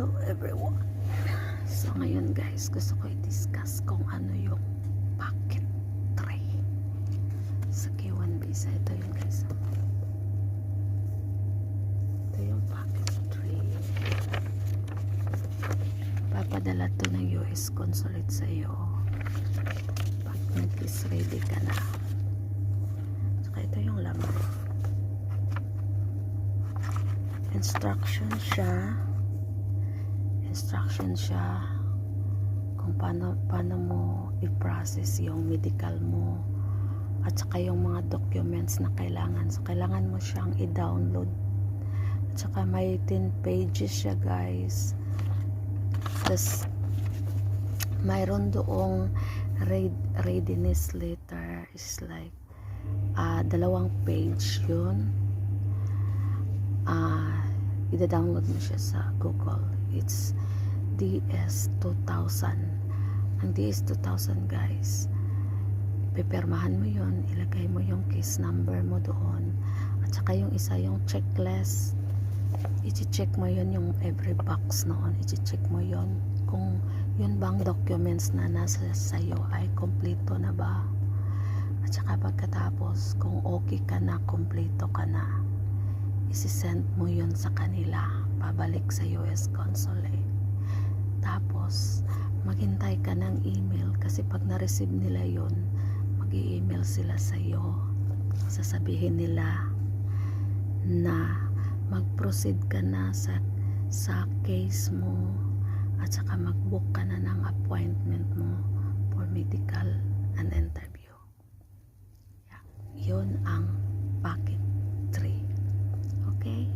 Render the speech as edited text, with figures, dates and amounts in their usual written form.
Hello everyone. So ngayon guys, gusto ko i-discuss kung ano yung packet tray sa K1 Visa. Ito yung guys. Ito yung packet tray. Papadala to ng US consulate sa iyo pag nag-is ready ka na. Saka ito yung laman. Instruction siya kung paano mo i-process yung medical mo at saka yung mga documents na kailangan. So kailangan mo siyang i-download at saka may 10 pages siya guys. Tapos mayroon doong readiness letter is like 2 page yun. Ida-download mo siya sa Google. It's DS2000. Ang DS2000 guys, pipirmahan mo yon, ilagay mo yung case number mo doon at saka yung isa yung checklist, i-check mo yon, yung every box noon, i-check mo yon kung yun bang documents na nasa sayo ay kompleto na ba, at saka pagkatapos kung okay ka na, kompleto ka na, isi-send mo yun sa kanila, pabalik sa US Consulate. Tapos maghintay ka ng email kasi pag na-receive nila yun, mag-i-email sila sa iyo. Sasabihin nila na mag-proceed ka na sa case mo at saka mag-book ka na ng appointment mo for medical and interview. Yun ang packet 3. Okay?